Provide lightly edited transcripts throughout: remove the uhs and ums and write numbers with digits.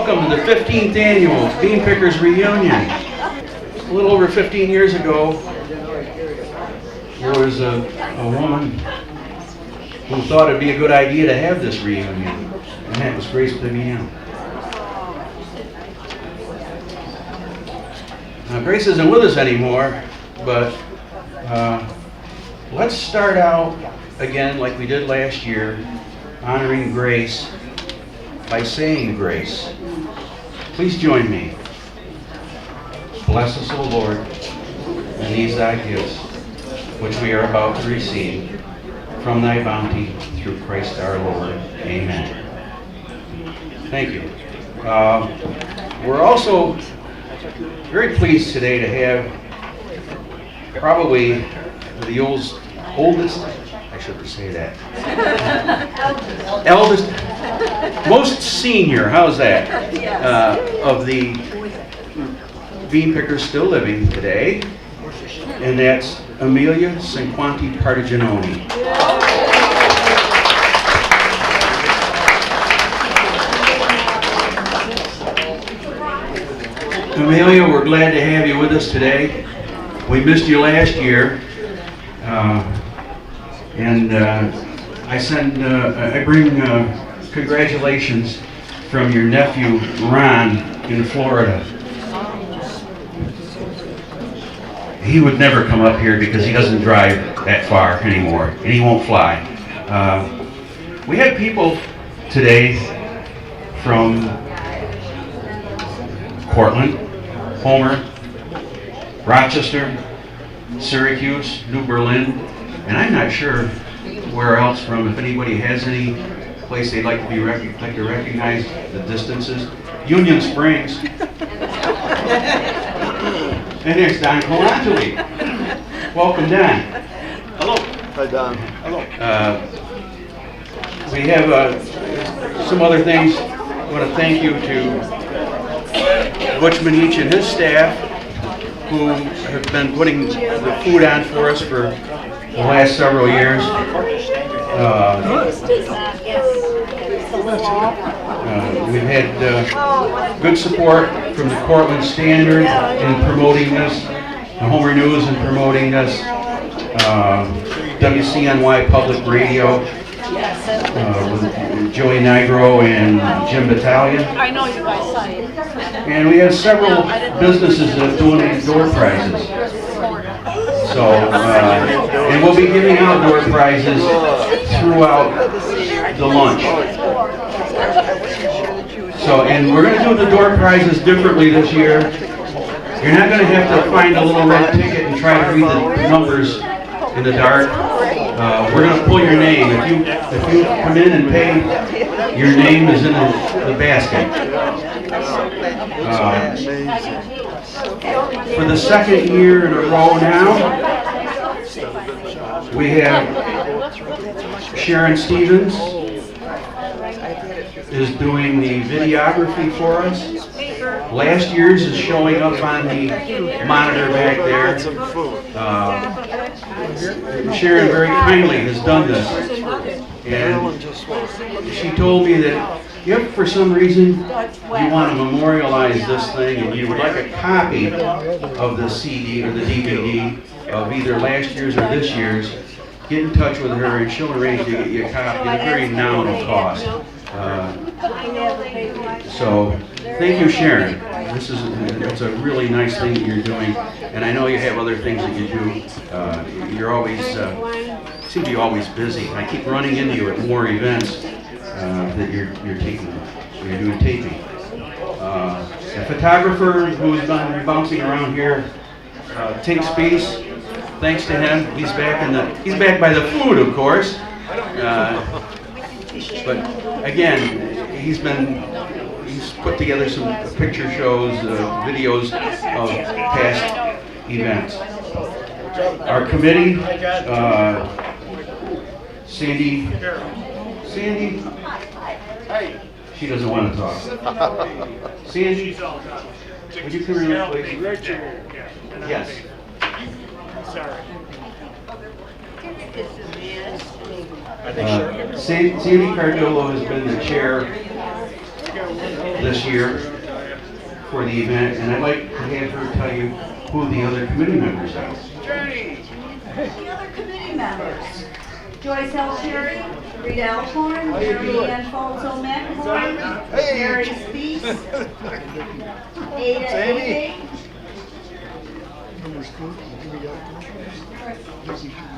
Welcome to the 15th annual Bean Pickers Reunion. A little over 15 years ago, there was a woman who thought it'd be a good idea to have this reunion, and that was Grace Vivian. Now, Grace isn't with us anymore, but let's start out again like we did last year, honoring Grace by saying grace. Please join me. Bless us, O Lord, and these thy gifts, which we are about to receive from thy bounty through Christ our Lord. Amen. Thank you. We're also very pleased today to have probably the oldest, I shouldn't say that, eldest, most senior, how's that, of the bean pickers still living today, and that's Amelia Cinquanti Partigianoni. Amelia, we're glad to have you with us today. We missed you last year, and I bring congratulations from your nephew Ron in Florida. He would never come up here because he doesn't drive that far anymore, and he won't fly. We had people today from Cortland, Homer, Rochester, Syracuse, New Berlin, and I'm not sure where else from. If anybody has any place they'd like to recognize the distances, Union Springs. And there's Don Colantoli. Welcome, Don. Hello. Hi, Don. Hello. We have some other things. I want to thank you to Butch Manich and his staff, who have been putting the food on for us for the last several years. We've had good support from the Cortland Standard in promoting this, the Homer News in promoting this, WCNY Public Radio with Joey Nigro and Jim Battaglia. I know you guys saw it. And we have several businesses that donate door prizes. So, and we'll be giving out door prizes throughout the lunch. So, and we're going to do the door prizes differently this year. You're not going to have to find a little red ticket and try to read the numbers in the dark. We're going to pull your name. If you come in and pay, your name is in the basket. For the second year in a row now, we have Sharon Stevens is doing the videography for us. Last year's is showing up on the monitor back there. Sharon very kindly has done this. And she told me that if for some reason you want to memorialize this thing and you would like a copy of the CD or the DVD of either last year's or this year's, get in touch with her and she'll arrange to get you a copy at a very nominal cost. So thank you, Sharon. It's a really nice thing that you're doing, and I know you have other things that you do. You're always seem to be always busy. I keep running into you at more events that you're doing taping. A photographer who's been bouncing around here, Tink Spees. Thanks to him, he's back by the food, of course. But again, he's put together some picture shows, videos of past events. Our committee, Sandy, she doesn't want to talk. Sandy, would you come here, please? Yes. Sorry. Sandy Cardillo has been the chair this year for the event, and I'd like to have her tell you who the other committee members are. The other committee members, Joyce L. Cherry, Rita Alcorn, Mary Ann Falso McEvoy, Mary Spees, Ada Ade,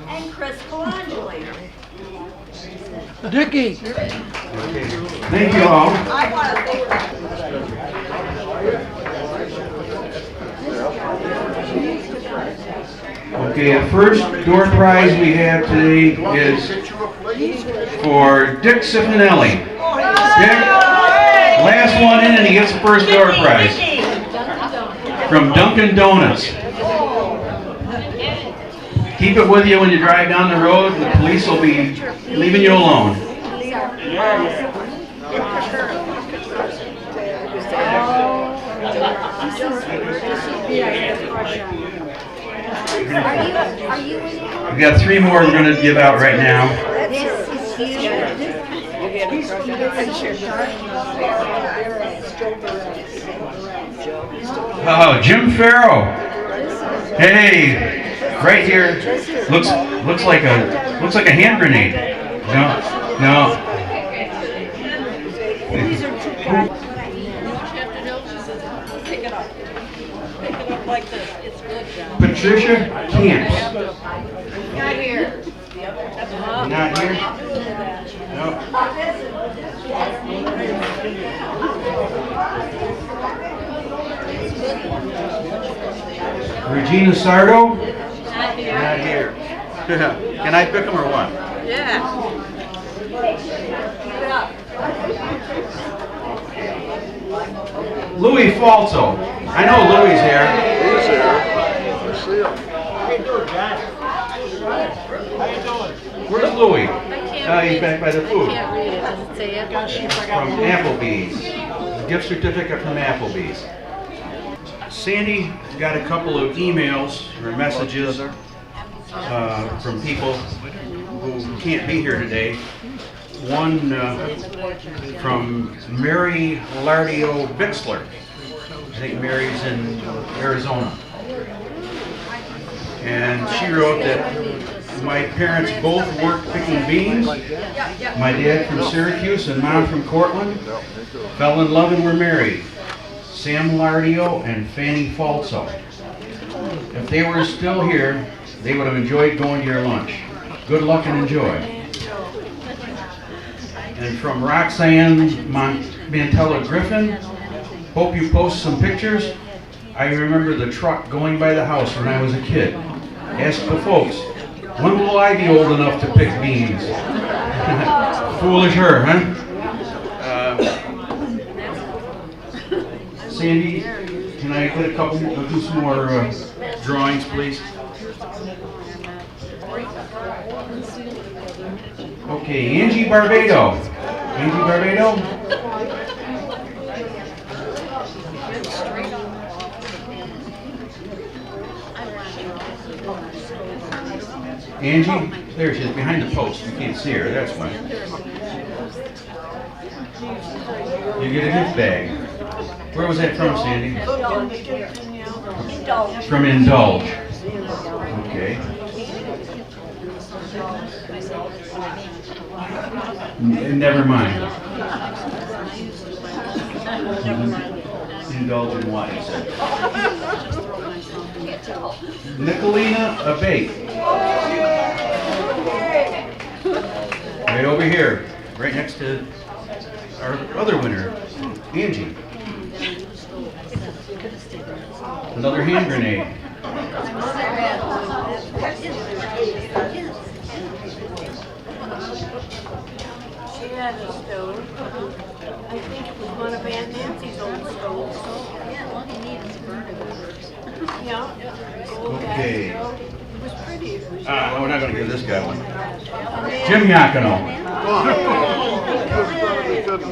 and Chris Colangeli. Dickie. Okay. Thank you all. I want to thank Okay, the first door prize we have today is for Dick Sifinelli. Dick, last one in and he gets the first door prize from Dunkin' Donuts. Keep it with you when you drive down the road. The police will be leaving you alone. We've got 3 more we're going to give out right now. Oh, Jim Farrow. Hey. Right here, looks like a hand grenade. No. These are two guys. What you have to do is pick it up. Pick it up like this. It's good, John. Patricia Camps. Not here. Not here? No. Regina Sardo. Not here. Can I pick them or what? Yeah. Louis Falso. I know Louis here. He's here. I see him. Where's Louis? He's back by the food. Can't read it. Does it say it? From Applebee's. Gift certificate from Applebee's. Sandy got a couple of emails or messages from people who can't be here today. One from Mary Lardio Bixler. I think Mary's in Arizona. And she wrote that my parents both worked picking beans. My dad from Syracuse and mom from Cortland fell in love and were married. Sam Lardio and Fanny Falso. If they were still here, they would have enjoyed going to your lunch. Good luck and enjoy. And from Roxanne Mantella Griffin, hope you post some pictures. I remember the truck going by the house when I was a kid. Ask the folks, when will I be old enough to pick beans? Foolish her, huh? Sandy, can I get a couple, do some more drawings, please? Okay, Angie Barbado. Angie Barbado? Angie? There she is, behind the post. You can't see her, that's why. You get a gift bag. Where was that from, Sandy? Indulge. From Indulge. Okay. Never mind. Indulge in what, he said. Nicolina Abate. Right over here, right next to our other winner, Angie. Another hand grenade. She had a stove. I think it was one of Aunt Nancy's old stoves. Yeah. Old gas Okay. stove. It was pretty. It was No, we're not going to give this guy one. Jim Yakino.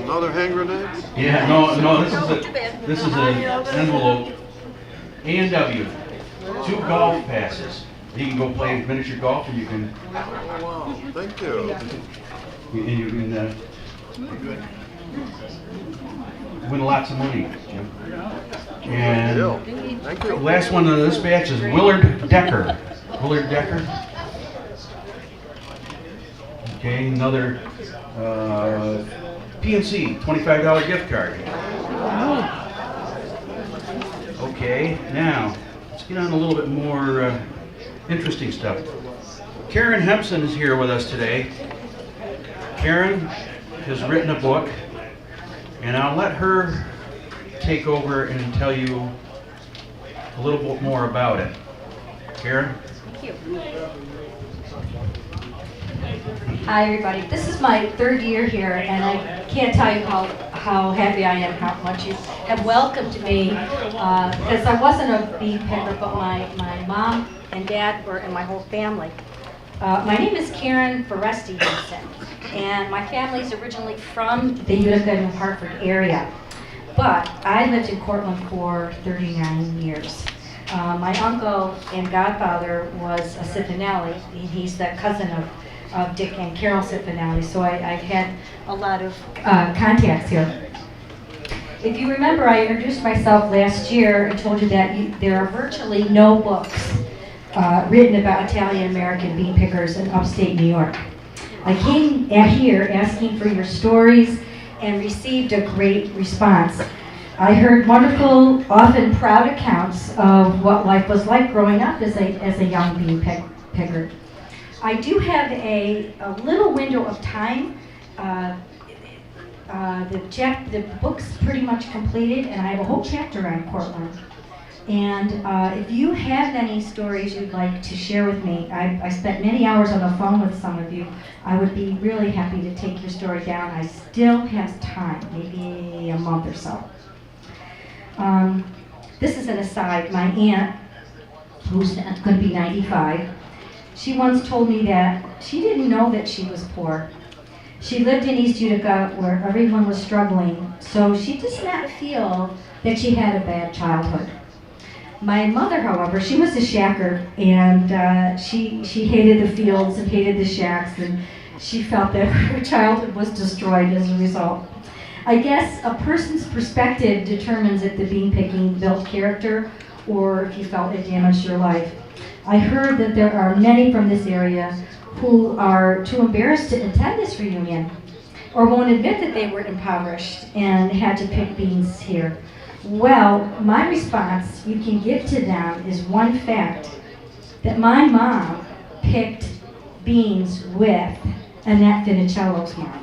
Another hand grenade? Yeah, no, this is an envelope. A&W, 2 golf passes. You can go play miniature golf, and you can. Wow, thank you. And you can Win lots of money, Jim. And Deal. Thank you. last one of this batch is Willard Decker. Willard Decker. Okay, another PNC $25 gift card. Okay, now let's get on a little bit more interesting stuff. Karen Hempson is here with us today. Karen has written a book, and I'll let her take over and tell you a little bit more about it. Karen? Thank you. Hi, everybody. This is my third year here, and I can't tell you how happy I am, how much you have welcomed me, because I wasn't a bee picker, but my mom and dad were, and my whole family. My name is Karen Foresti Hempson, and my family's originally from the Utica and Hartford area, but I lived in Cortland for 39 years. My uncle and godfather was a Cifanelli, and he's the cousin of Dick and Carol Cifanelli, so I've had a lot of contacts here. If you remember, I introduced myself last year and told you that there are virtually no books written about Italian-American bean pickers in upstate New York. I came here asking for your stories and received a great response. I heard wonderful, often proud accounts of what life was like growing up as a young bean picker. I do have a little window of time. The book's pretty much completed, and I have a whole chapter on Cortland. And if you have any stories you'd like to share with me, I spent many hours on the phone with some of you. I would be really happy to take your story down. I still have time, maybe a month or so. This is an aside. My aunt, who's going to be 95, she once told me that she didn't know that she was poor. She lived in East Utica where everyone was struggling, so she does not feel that she had a bad childhood. My mother, however, she was a shacker, and she hated the fields and hated the shacks, and she felt that her childhood was destroyed as a result. I guess a person's perspective determines if the bean picking built character or if you felt it damaged your life. I heard that there are many from this area who are too embarrassed to attend this reunion or won't admit that they were impoverished and had to pick beans here. Well, my response you can give to them is one fact, that my mom picked beans with Annette Finicello's mom.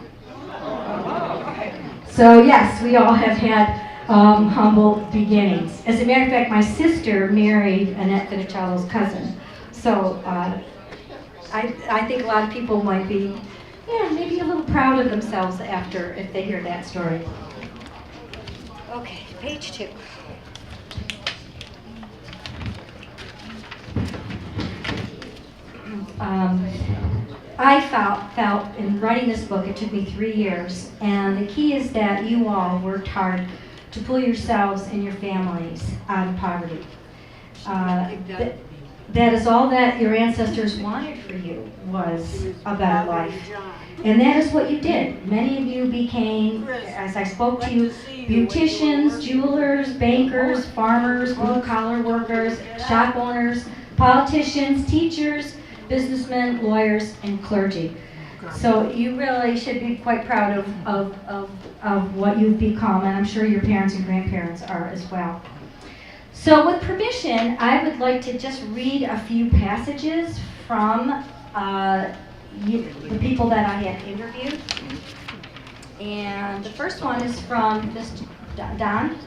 So yes, we all have had humble beginnings. As a matter of fact, my sister married Annette Finicello's cousin. So I think a lot of people might be, maybe a little proud of themselves after if they hear that story. Okay, page 2. I felt in writing this book, it took me 3 years, and the key is that you all worked hard to pull yourselves and your families out of poverty. That is all that your ancestors wanted for you, was a better life. And that is what you did. Many of you became, as I spoke to you, beauticians, jewelers, bankers, farmers, blue-collar workers, shop owners, politicians, teachers, businessmen, lawyers, and clergy. So you really should be quite proud of what you've become, and I'm sure your parents and grandparents are as well. So with permission, I would like to just read a few passages from the people that I had interviewed. And the first one is from Mr. Don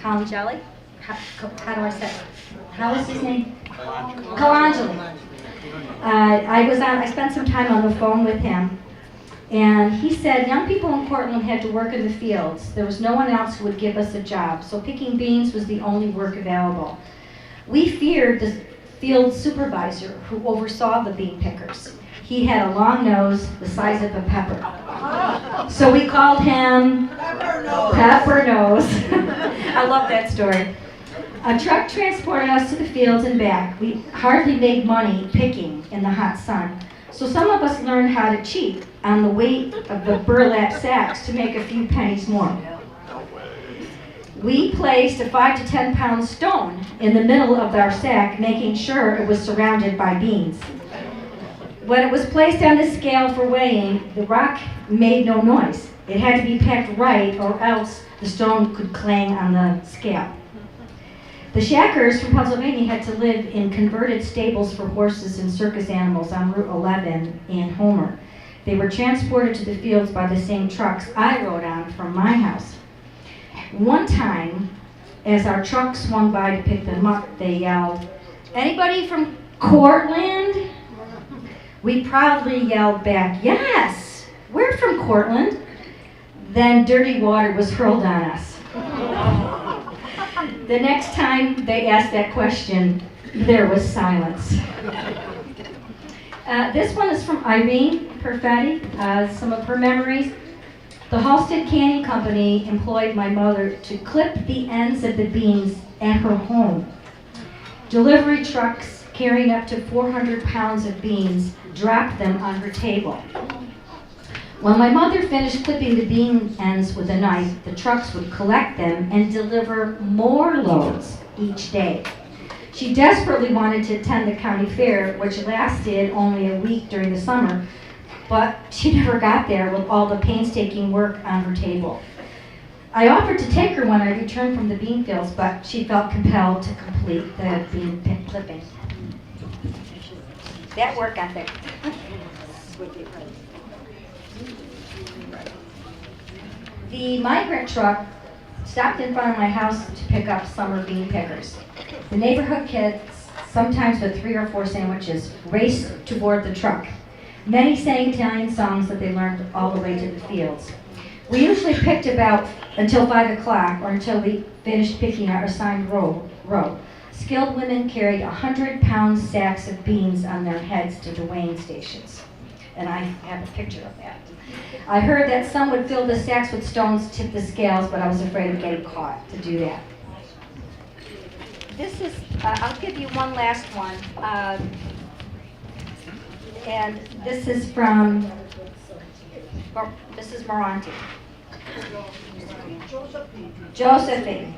Colangeli. How do I say it? How is his name? Colangeli. I spent some time on the phone with him, and he said young people in Cortland had to work in the fields. There was no one else who would give us a job, so picking beans was the only work available. We feared the field supervisor who oversaw the bean pickers. He had a long nose the size of a pepper. So we called him Pepper Nose. I love that story. A truck transported us to the fields and back. We hardly made money picking in the hot sun. So some of us learned how to cheat on the weight of the burlap sacks to make a few pennies more. We placed a 5 to 10 pound stone in the middle of our sack, making sure it was surrounded by beans. When it was placed on the scale for weighing, the rock made no noise. It had to be packed right, or else the stone could clang on the scale. The Shackers from Pennsylvania had to live in converted stables for horses and circus animals on Route 11 in Homer. They were transported to the fields by the same trucks I rode on from my house. One time, as our truck swung by to pick them up, they yelled, "Anybody from Cortland?" We proudly yelled back, "Yes, we're from Cortland." Then dirty water was hurled on us. The next time they asked that question, there was silence. This one is from Irene Perfetti, some of her memories. The Halstead Canning Company employed my mother to clip the ends of the beans at her home. Delivery trucks carrying up to 400 pounds of beans dropped them on her table. When my mother finished clipping the bean ends with a knife, the trucks would collect them and deliver more loads each day. She desperately wanted to attend the county fair, which lasted only a week during the summer, but she never got there with all the painstaking work on her table. I offered to take her when I returned from the bean fields, but she felt compelled to complete the bean clipping. That work ethic. The migrant truck stopped in front of my house to pick up summer bean pickers. The neighborhood kids, sometimes with 3 or 4 sandwiches, raced to board the truck. Many sang Italian songs that they learned all the way to the fields. We usually picked about until 5 o'clock or until we finished picking our assigned row. Skilled women carried 100-pound sacks of beans on their heads to the weighing stations. And I have a picture of that. I heard that some would fill the sacks with stones to tip the scales, but I was afraid of getting caught to do that. This is, I'll give you one last one. And this is from Mrs. Moranti. Josephine.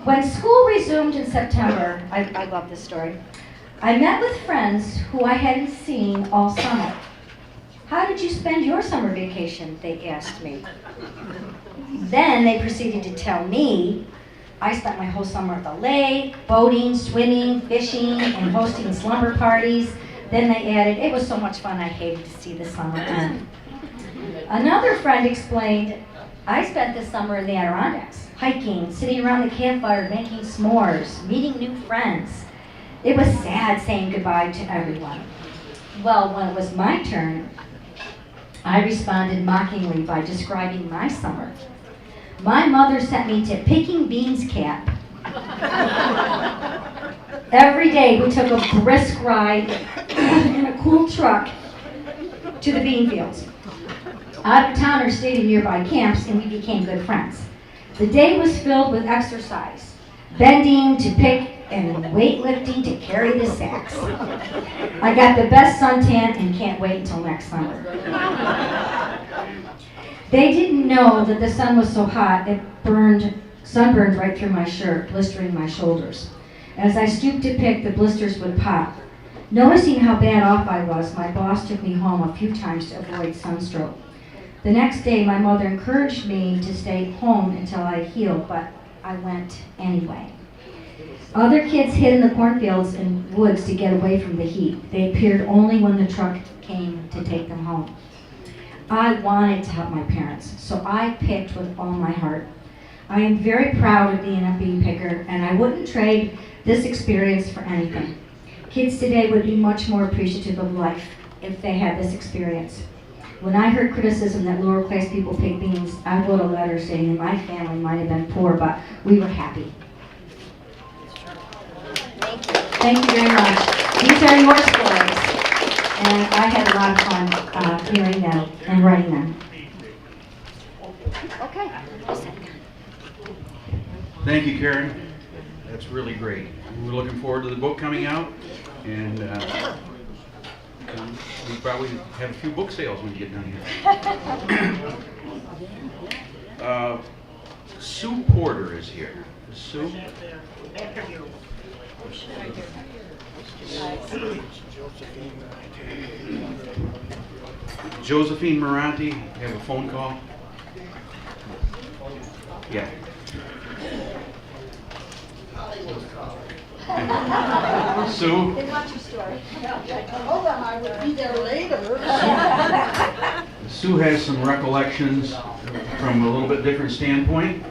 When school resumed in September, I love this story, I met with friends who I hadn't seen all summer. "How did you spend your summer vacation?" they asked me. Then they proceeded to tell me I spent my whole summer at the lake, boating, swimming, fishing, and hosting slumber parties. Then they added, "It was so much fun I hated to see the summer end." Another friend explained, "I spent this summer in the Adirondacks, hiking, sitting around the campfire, making s'mores, meeting new friends. It was sad saying goodbye to everyone." Well, when it was my turn, I responded mockingly by describing my summer. "My mother sent me to picking beans camp. Every day we took a brisk ride in a cool truck to the bean fields. Out-of-towners stayed in nearby camps and we became good friends. The day was filled with exercise, bending to pick and weightlifting to carry the sacks. I got the best suntan and can't wait until next summer." They didn't know that the sun was so hot it sunburned right through my shirt, blistering my shoulders. As I stooped to pick, the blisters would pop. Noticing how bad off I was, my boss took me home a few times to avoid sunstroke. The next day, my mother encouraged me to stay home until I healed, but I went anyway. Other kids hid in the cornfields and woods to get away from the heat. They appeared only when the truck came to take them home. I wanted to help my parents, so I picked with all my heart. I am very proud of being a bean picker, and I wouldn't trade this experience for anything. Kids today would be much more appreciative of life if they had this experience. When I heard criticism that lower class people pick beans, I wrote a letter saying that my family might have been poor, but we were happy. Thank you. Thank you very much. These are your stories, and I had a lot of fun hearing them and writing them. Okay. Thank you, Karen. That's really great. We're looking forward to the book coming out, and We probably have a few book sales when you get done here. Sue Porter is here. Sue? Josephine Moranti, you have a phone call? Yeah. Sue? They want your story. I told them I would be there later. Sue has some recollections from a little bit different standpoint.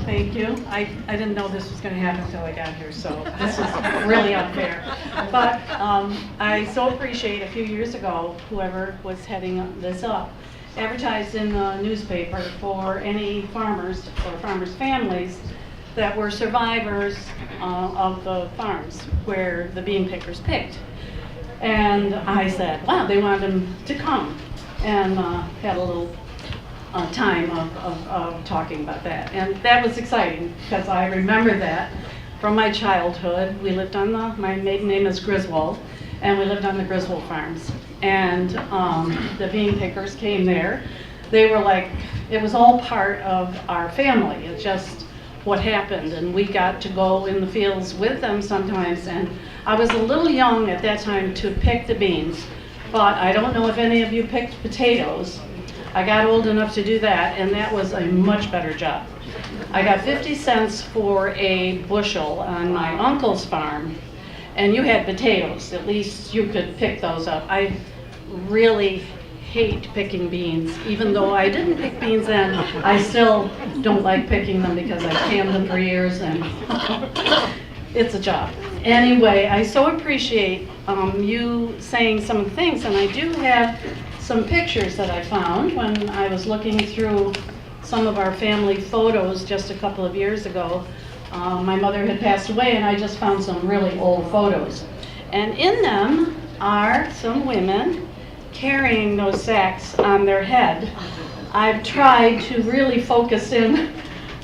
Thank you. I didn't know this was going to happen until I got here, so this is really unfair. But I so appreciate a few years ago, whoever was heading this up, advertised in the newspaper for any farmers or farmers' families that were survivors of the farms where the bean pickers picked. And I said, wow, they wanted them to come, and had a little time of talking about that. And that was exciting because I remember that from my childhood. We lived on my maiden name is Griswold, and we lived on the Griswold farms. And the bean pickers came there. They were like, it was all part of our family. It's just what happened, and we got to go in the fields with them sometimes. And I was a little young at that time to pick the beans, but I don't know if any of you picked potatoes. I got old enough to do that, and that was a much better job. I got 50 cents for a bushel on my uncle's farm, and you had potatoes. At least you could pick those up. I really hate picking beans. Even though I didn't pick beans then, I still don't like picking them because I've canned them for years, and it's a job. Anyway, I so appreciate you saying some of the things, and I do have some pictures that I found when I was looking through some of our family photos just a couple of years ago. My mother had passed away, and I just found some really old photos. And in them are some women carrying those sacks on their head. I've tried to really focus in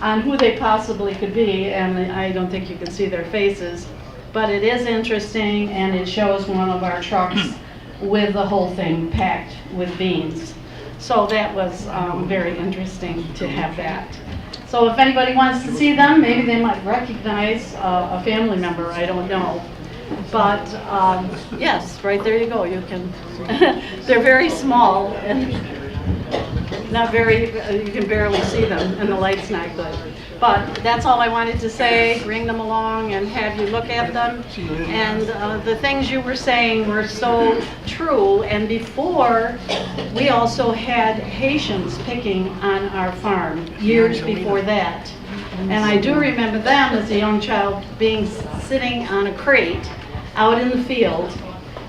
on who they possibly could be, and I don't think you can see their faces, but it is interesting, and it shows one of our trucks with the whole thing packed with beans. So that was very interesting to have that. So if anybody wants to see them, maybe they might recognize a family member, I don't know. But yes, right there you go. You can. They're very small and not very. You can barely see them, and the light's not good. But that's all I wanted to say. Bring them along and have you look at them. And the things you were saying were so true. And before, we also had Haitians picking on our farm years before that. And I do remember them as a young child being sitting on a crate out in the field,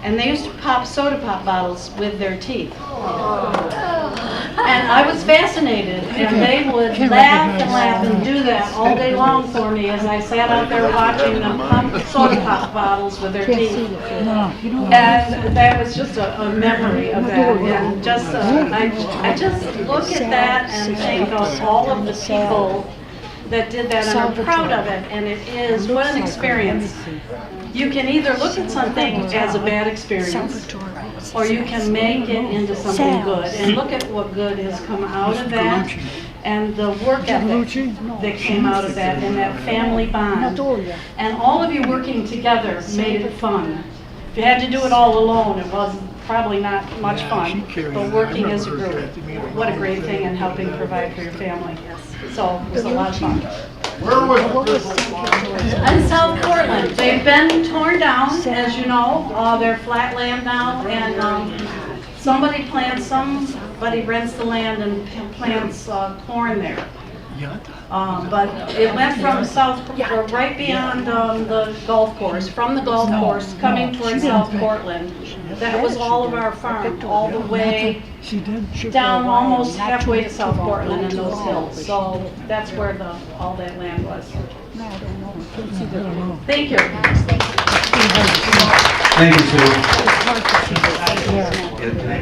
and they used to pop soda pop bottles with their teeth. And I was fascinated, and they would laugh and do that all day long for me as I sat out there watching them pump soda pop bottles with their teeth. And that was just a memory of that. And just I just look at that and think of all of the people that did that, and I'm proud of it, and it is, what an experience. You can either look at something as a bad experience, or you can make it into something good, and look at what good has come out of that, and the work ethic that came out of that, and that family bond. And all of you working together made it fun. If you had to do it all alone, it was probably not much fun, but working as a group, what a great thing, and helping provide for your family. So it was a lot of fun. Where was the In South Cortland, they've been torn down, as you know. They're flat land now, and somebody rents the land and plants corn there. But it went from right beyond the golf course, from the golf course coming towards South Cortland. That was all of our farm, all the way down almost halfway to South Cortland in those hills. So that's where all that land was. Thank you. Thank you, Sue.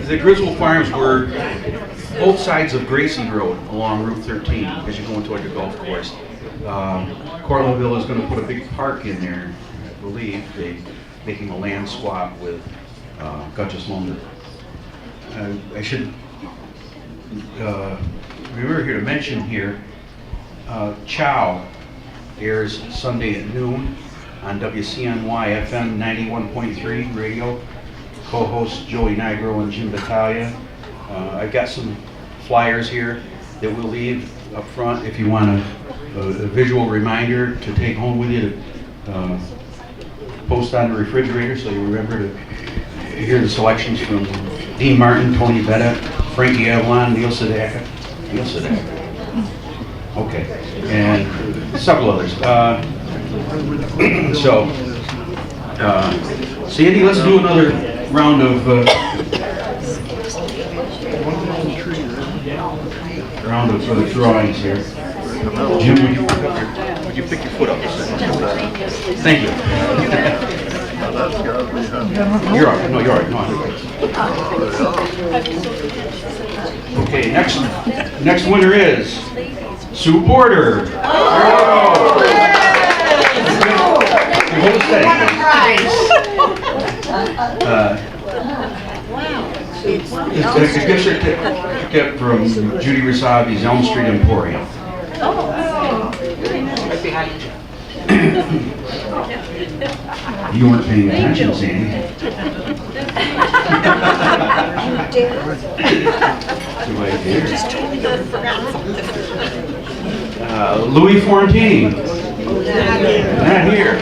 The Griswold Farms were both sides of Gracie Road along Route 13 as you're going toward the golf course. Cortlandville is going to put a big park in there, I believe. making a land swap with Gutches Lumber. I should remember here to mention here, Chow airs Sunday at noon on WCNY FM 91.3 radio. Co-hosts Joey Nigro and Jim Battaglia. I've got some flyers here that we'll leave up front if you want a visual reminder to take home with you to post on the refrigerator so you remember to hear the selections from Dean Martin, Tony Betta, Frankie Avalon, Neil Sedaka. Okay, and several others. Sandy, let's do another round of drawings here. Jim, would you pick your foot up? Thank you. You're all right. No, you're all right. No, okay, next winner is Sue Porter. Hold it steady. It's a gift certificate from Judy Rasavi's Elm Street Emporium. Right behind you. You weren't paying attention, Sandy. Louis Fortini. Not here.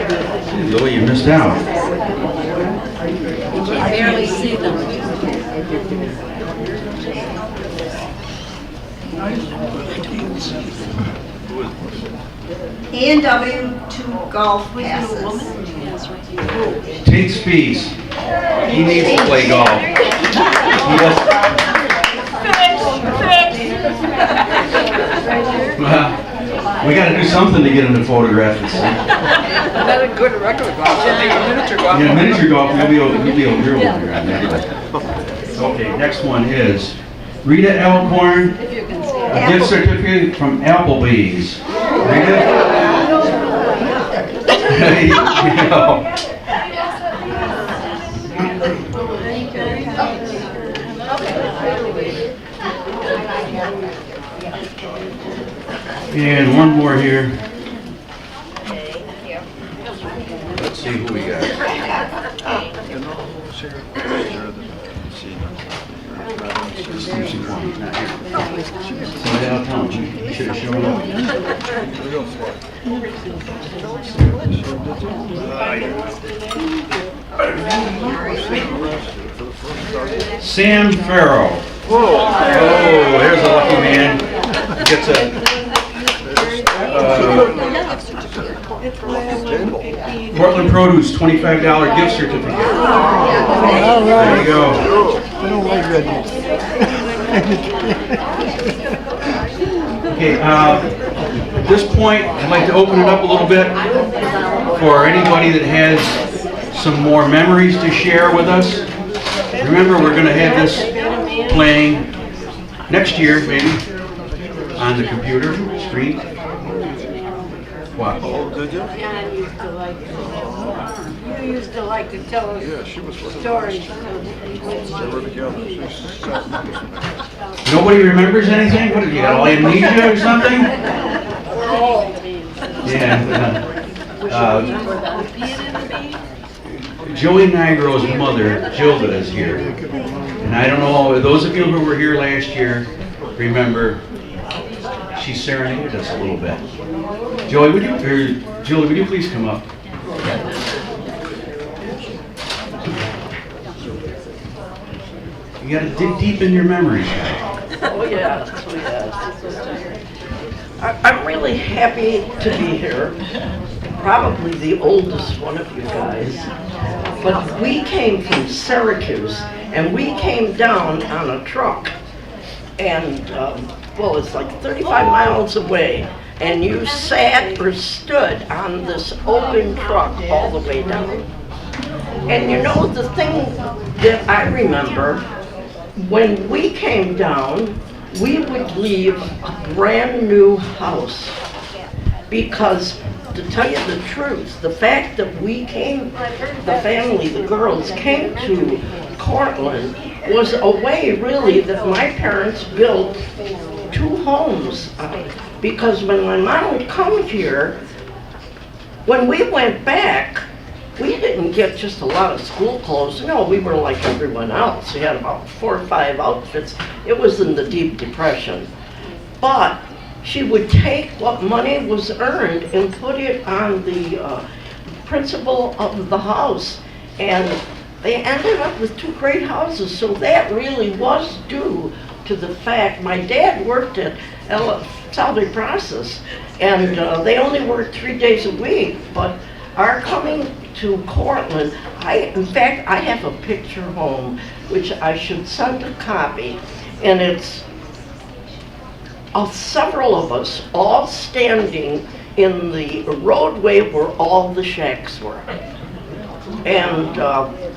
Louis, you missed out. I barely see them. A&W2 golf passes. Tate Spees. He needs to play golf. He does. We got to do something to get him to photograph this thing. Not a good record golf. Miniature golf. Yeah, miniature golf. You'll be able to photograph that. Okay, next one is Rita Alcorn. A gift certificate from Applebee's. Rita? There you go. And one more here. Let's see who we got. Somebody out of town, you should have shown up. Sam Farrow. Oh, there's a lucky man. Gets a Cortland Produce $25 gift certificate. There you go. I don't like red meat. Okay, at this point, I'd like to open it up a little bit for anybody that has some more memories to share with us. Remember, we're going to have this playing next year, maybe, on the computer screen. What? Oh, did you? You used to like to tell us stories. Nobody remembers anything? What, you got all amnesia or something? Yeah. Joey Nigro's mother, Gilda, is here. And I don't know, those of you who were here last year remember she serenaded us a little bit. Joey, Julie, would you please come up? You got to dig deep in your memories. Oh, yeah. I'm really happy to be here. Probably the oldest one of you guys. But we came from Syracuse, and we came down on a truck. And, well, it's like 35 miles away. And you sat or stood on this open truck all the way down. And you know, the thing that I remember, when we came down, we would leave a brand new house because But to tell you the truth, the fact that we came, the family, the girls came to Cortland was a way really that my parents built 2 homes. Because when my mom would come here, when we went back, we didn't get just a lot of school clothes. No, we were like everyone else. We had about 4 or 5 outfits. It was in the Deep Depression. But she would take what money was earned and put it on the principal of the house. And they ended up with 2 great houses. So that really was due to the fact my dad worked at Saudi Process, and they only worked 3 days a week. But our coming to Cortland, in fact, I have a picture home, which I should send a copy, and it's of several of us all standing in the roadway where all the shacks were. And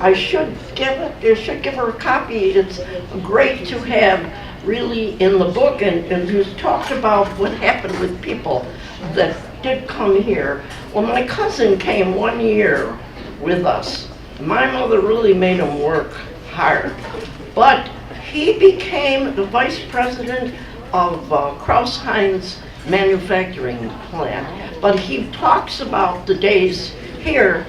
I should give her a copy. It's great to have really in the book, and you talked about what happened with people that did come here. Well, my cousin came 1 year with us. My mother really made him work hard, but he became the vice president of Kraus-Heinz manufacturing plant. But he talks about the days here,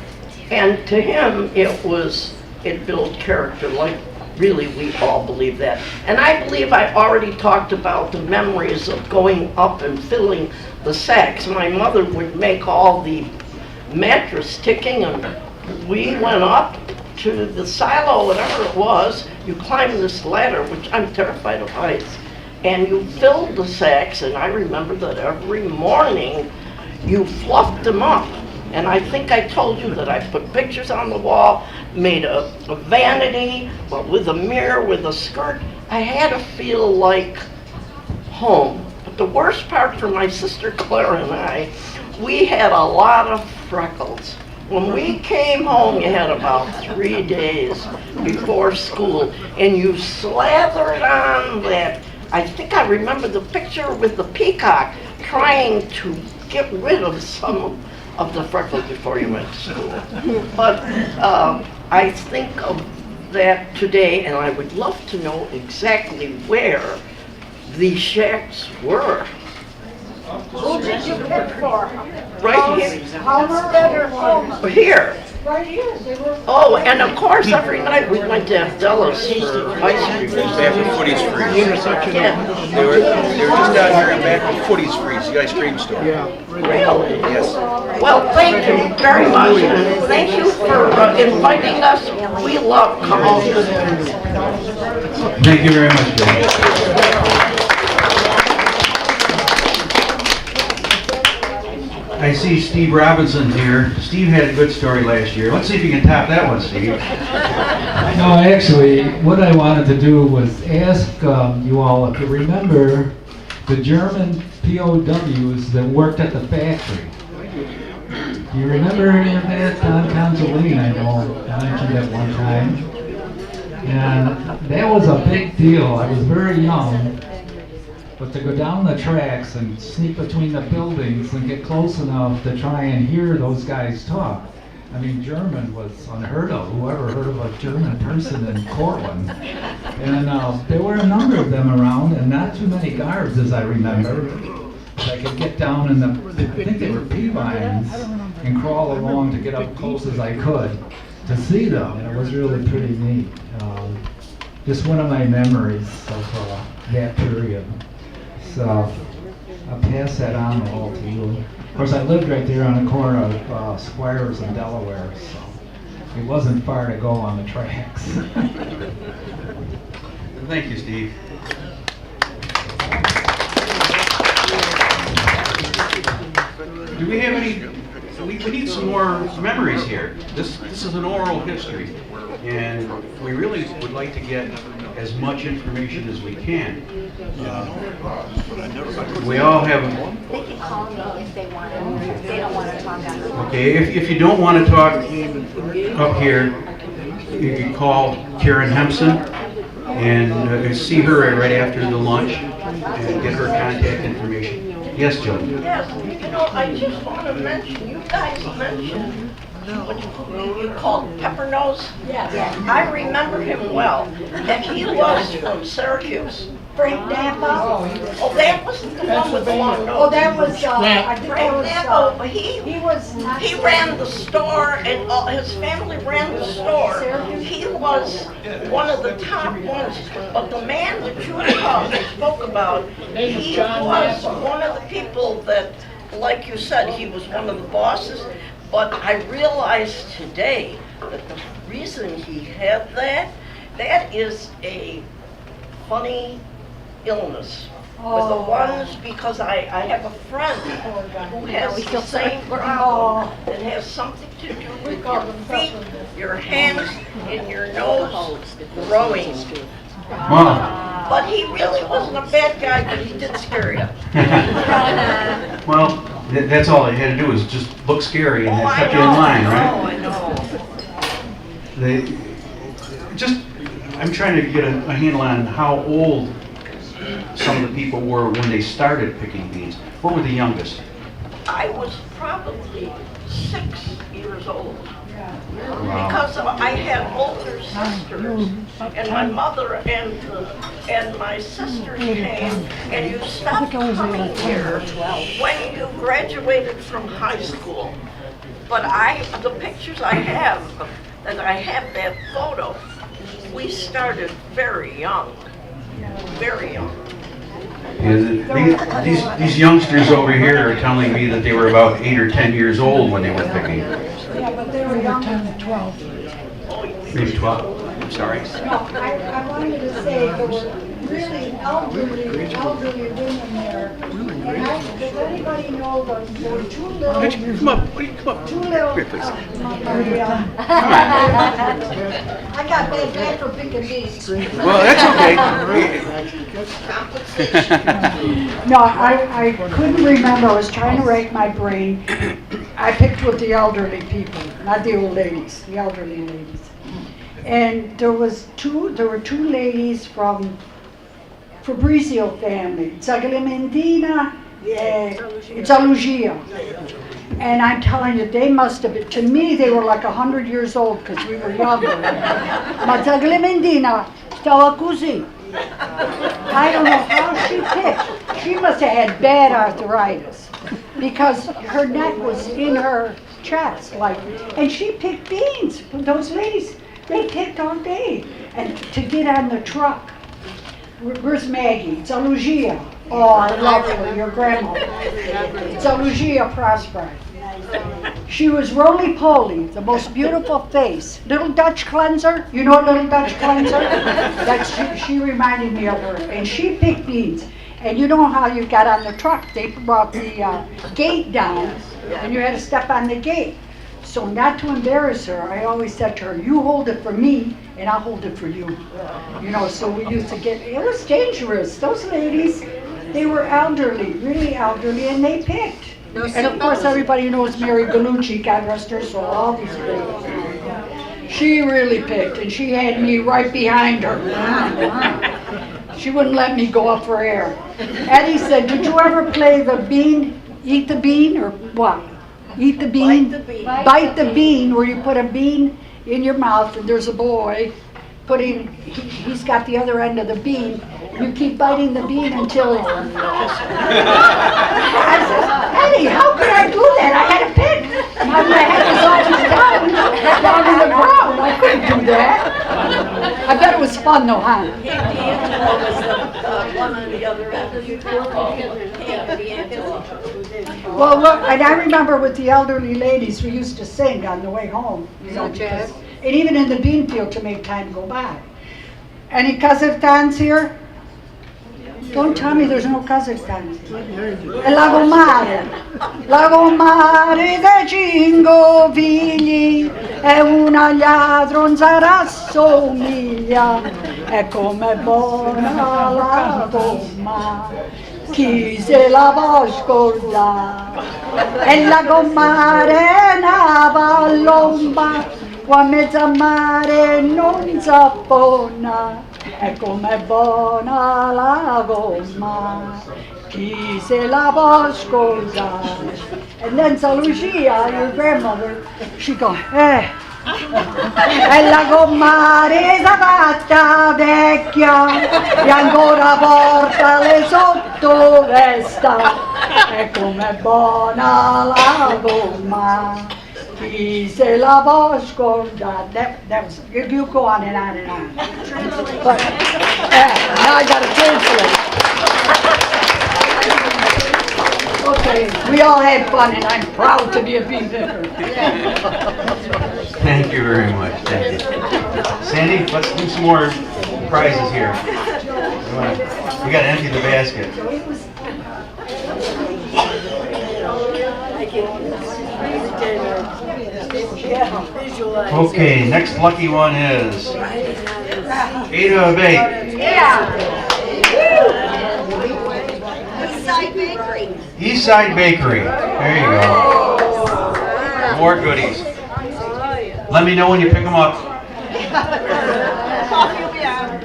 and to him it built character, like really we all believe that. And I believe I already talked about the memories of going up and filling the sacks. My mother would make all the mattress ticking, and we went up to the silo, whatever it was. You climb this ladder, which I'm terrified of heights, and you filled the sacks, and I remember that every morning you fluffed them up. And I think I told you that I put pictures on the wall, made a vanity, but with a mirror, with a skirt. I had to feel like home. But the worst part for my sister Claire and I, we had a lot of freckles. When we came home, you had about 3 days before school, and you slathered on that. I think I remember the picture with the peacock trying to get rid of some of the freckles before you went to school. But I think of that today, and I would love to know exactly where these shacks were. Who did you pick for? Right here. Homer or Homer? Here. Right here, they were. Oh, and of course, every night we went to have Della's for ice cream. Back with Footy's Freeze. Intersection Yeah. They were just out here and back with Footy's Freeze, the ice cream store. Yeah. Really? Yes. Well, thank you very much, and thank you for inviting us. We love coming. Thank you very much, Joe. I see Steve Robinson's here. Steve had a good story last year. Let's see if you can top that one, Steve. No, actually, what I wanted to do was ask you all if you remember the German POWs that worked at the factory. Do you remember any of that? Don Consolini, I know, mentioned at one time. And that was a big deal. I was very young. But to go down the tracks and sneak between the buildings and get close enough to try and hear those guys talk. I mean, German was unheard of. Whoever heard of a German person in Cortland? And there were a number of them around, and not too many guards, as I remember. I could get down in the, I think they were pea vines, and crawl along to get up close as I could to see them. And it was really pretty neat. Just one of my memories of that period. So I'll pass that on all to you. Of course, I lived right there on the corner of Squires and Delaware, so it wasn't far to go on the tracks. Thank you, Steve. Do we have any? We need some more memories here. This is an oral history, and we really would like to get as much information as we can. We all have. They can call me if they want to. If they don't want to talk on the phone. Okay, if you don't want to talk up here, you can call Karen Hempson and see her right after the lunch and get her contact information. Yes, Joe? Yeah, I just want to mention, you guys mentioned what you called Pepper Nose. Yes. I remember him well, and he was from Syracuse. Frank Napa. Oh, that wasn't the one with the long nose. Oh, that was, I think that Frank was, Napa, he was not. He ran the store, and his family ran the store. He was one of the top ones, but the man that you spoke about, he was one of the people that, like you said, he was one of the bosses. But I realized today that the reason he had that is a funny illness. With the ones, because I have a friend who has the same problem that has something to do with your feet, your hands, and your nose growing. Wow. But he really wasn't a bad guy, but he did scare you. Well, that's all they had to do was just look scary and Oh, that I kept you in line, right? know, I know. I'm trying to get a handle on how old some of the people were when they started picking beans. What were the youngest? I was probably 6 years old. Wow. Because I had older sisters, and my mother and my sisters came, and you stopped coming here when you graduated from high school. But the pictures I have, that photo, we started very young, very young. Yeah, these youngsters over here are telling me that they were about 8 or 10 years old when they were picking. Yeah, but they were young. 10 to 12. Maybe 12. I'm sorry. No, I wanted to say there were really elderly women there. Does anybody know there were two little... Come up, come up. Two little... Here, please. I got bad for picking beans. Well, that's No, I couldn't remember. I was trying to rack my brain. I picked with the elderly people, not the old ladies, the elderly ladies. And there were two ladies from Fabrizio family, Zagalementina, Zalugia. And I'm telling you, they must have been, to me, they were like 100 years old because we were younger. Ma Zagalementina stava così. I don't know how she picked. She must have had bad arthritis because her neck was in her chest, and she picked beans. Those ladies, they picked all day, and to get on the truck. Where's Maggie? Zalugia. Oh, I love her, your grandma. Zalugia Prosper. She was roly-poly, the most beautiful face. Little Dutch cleanser, you know Little Dutch cleanser? She reminded me of her, and she picked beans. And you know how you got on the truck, they brought the gate down, and you had to step on the gate. So not to embarrass her, I always said to her, you hold it for me, and I'll hold it for you. You know, so we used to it was dangerous. Those ladies, they were elderly, really elderly, and they picked. And of course, everybody knows Mary Gallucci, God rest her soul, all these ladies. She really picked, and she had me right behind her. She wouldn't let me go up for air. Eddie said, did you ever play the bean, eat the bean, or what? Eat the bean? Bite the bean, where you put a bean in your mouth, and there's a boy he's got the other end of the bean. You keep biting the bean until I said, Eddie, how could I do that? I had to pick. My head was always down in the ground. I couldn't do that. I bet it was fun though, huh? D'Angelo was the one on the other end of the D'Angelo. Well, look, and I remember with the elderly ladies, we used to sing on the way home. And even in the bean field to make time go by. Any Kazakhstans here? Don't tell me there's no Kazakhstans. Lago mare de cinque figli e una agli altri non sarà somiglia. E come buona la gomma, chi se la può scordare? E la gommare è una pallomba, qua mezzo a mare non s'apponna. E come buona la gomma, chi se la può scordare. And then so Lucia, your grandmother, she go, e la comare fatta vecchia e ancora porta le sottovesta e com'è buona la gomma chi se la può scordare. That was, you go on and on and on. But now I gotta translate. Okay, we all had fun and I'm proud to be a bee vicar. Thank you very much. Thank you. Sandy, let's do some more prizes here. We got to empty the basket. Okay, next lucky one is Ada of 8. Yeah. Eastside Bakery. Eastside Bakery. There you go. More goodies. Let me know when you pick them up. Coffee will be out.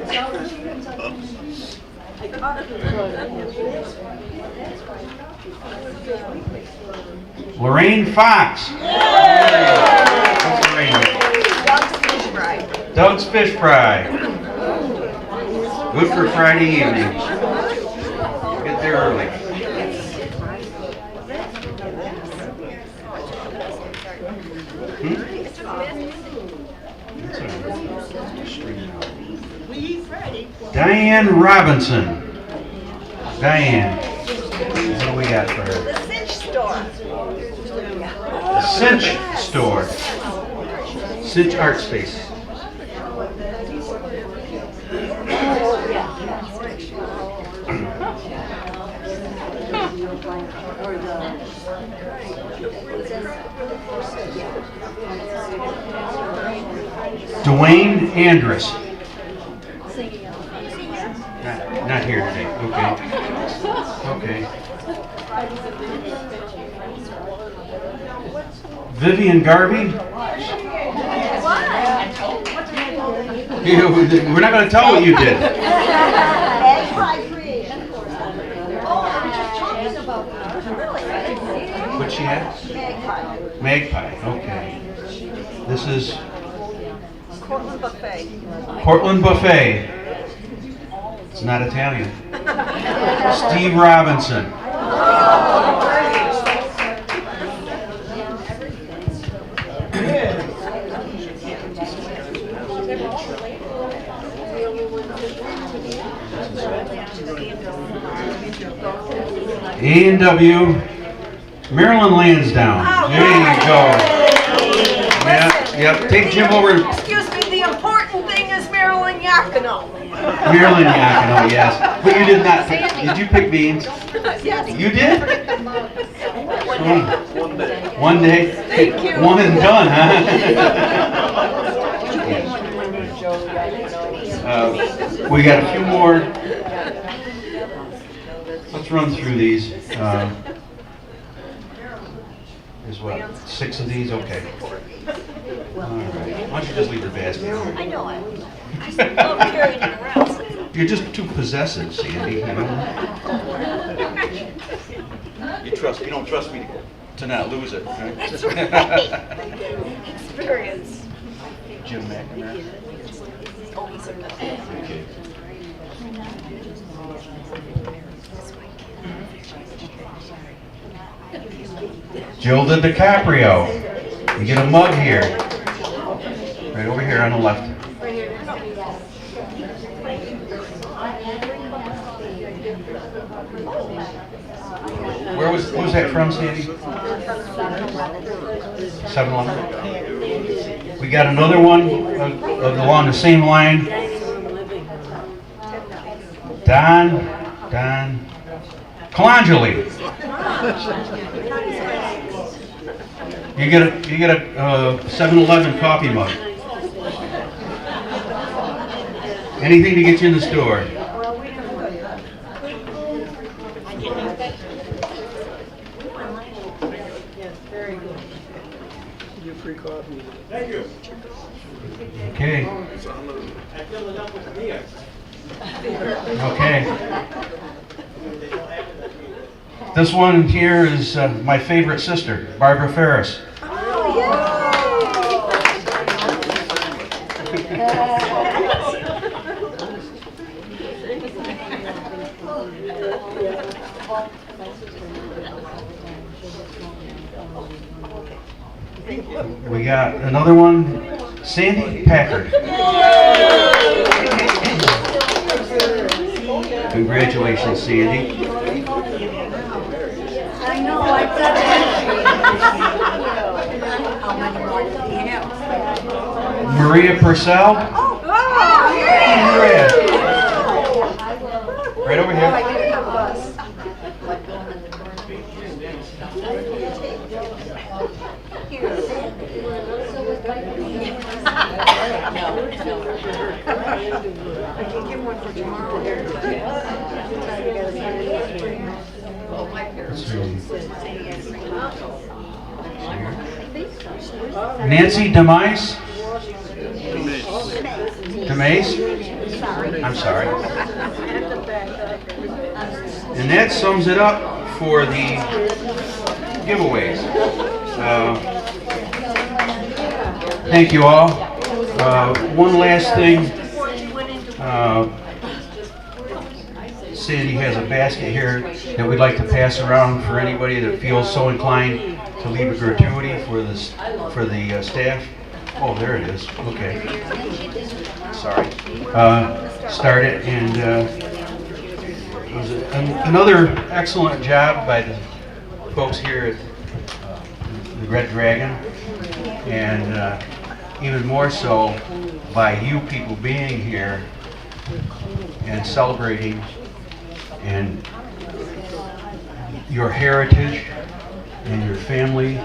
Lorraine Fox. What's Lorraine? Doug's Fish Fry. Doug's Fish Fry. Good for Friday evening. Get there early. Diane Robinson. Diane, what do we got for her? The Cinch Store. The Cinch Store. Cinch Art Space. Dwayne Andrus. Not here today. Okay. Vivian Garvey. We're not going to tell what you did. What's she had? Magpie. Okay. This is Cortland Buffet. Cortland Buffet. It's not Italian. Steve Robinson. A&W, Marilyn Lansdowne. There you go. Yep. Take Jim over. Excuse me, the important thing is Marilyn Yakino. Marilyn Yakino, yes. But you did not pick. Did you pick beans? Yes. You did? One day. Thank you. One and done, huh? We got a few more. Let's run through these. There's what? 6 of these? Okay. All right. Why don't you just leave the basket? I know it. I love carrying it around. You're just too possessive, Sandy. You know? You don't trust me to not lose it, right? That's right. Experience. Jim McNamara. Oh, he's a good. Okay. Gilda DiCaprio. You get a mug here. Right over here on the left. Where was that from, Sandy? 7-Eleven. We got another one along the same line. Don Colangeli. You get a 7-Eleven coffee mug. Anything to get you in the store. Free coffee. Okay. Okay. This one here is my favorite sister, Barbara Ferris. We got another one, Sandy Packard. Congratulations, Sandy. I know, I've done How many more do we have? Maria Purcell. Oh, yeah! Maria. Right over here. I can give one for tomorrow. Nancy Demise. Demise? I'm sorry. And that sums it up for the giveaways. Thank you all. One last thing. Sandy has a basket here that we'd like to pass around for anybody that feels so inclined to leave a gratuity for the staff. Oh, there it is. Okay. Sorry. Start it, and it was another excellent job by the folks here at the Red Dragon, and even more so by you people being here and celebrating and your heritage and your family.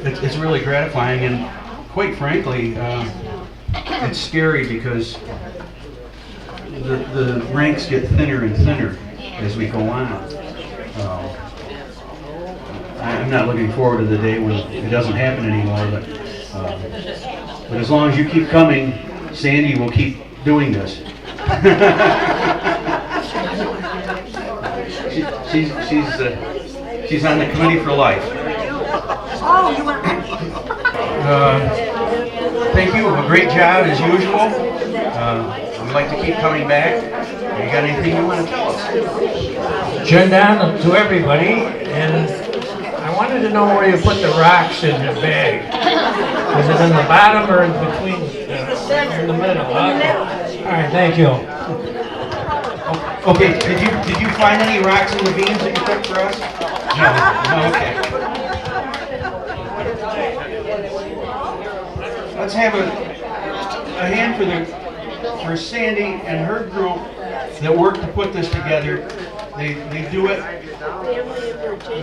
It's really gratifying, and quite frankly, it's scary because the ranks get thinner and thinner as we go on. I'm not looking forward to the day when it doesn't happen anymore, but as long as you keep coming, Sandy will keep doing this. She's on the committee for life. Oh, you went. Thank you. A great job as usual. We'd like to keep coming back. You got anything you want to tell us? Turn down to everybody, and I wanted to know where you put the rocks in your bag. Is it in the bottom or in between? In the middle. Okay. All right. Thank you. Okay. Did you find any rocks in the beans that you took for us? No. Okay. Let's have a hand for Sandy and her group that worked to put this together. They do it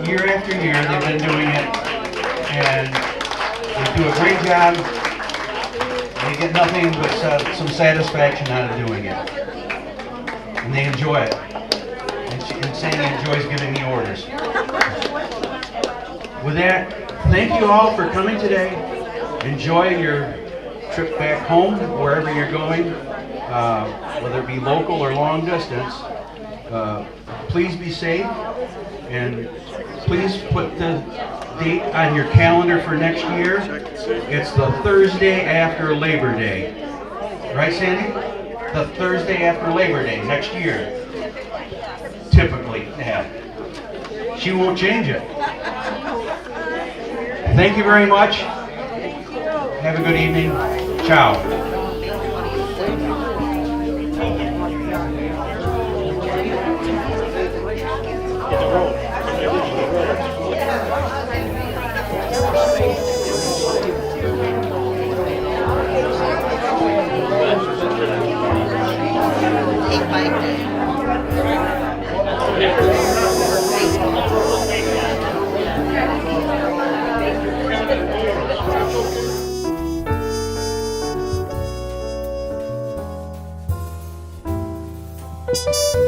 year after year. They've been doing it, and they do a great job. They get nothing but some satisfaction out of doing it, and they enjoy it. And Sandy enjoys giving me orders. With that, thank you all for coming today. Enjoy your trip back home, wherever you're going, whether it be local or long distance. Please be safe, and please put the date on your calendar for next year. It's the Thursday after Labor Day. Right, Sandy? The Thursday after Labor Day next year. Typically, yeah. She won't change it. Thank you very much. Have a good evening. Ciao. Thank you.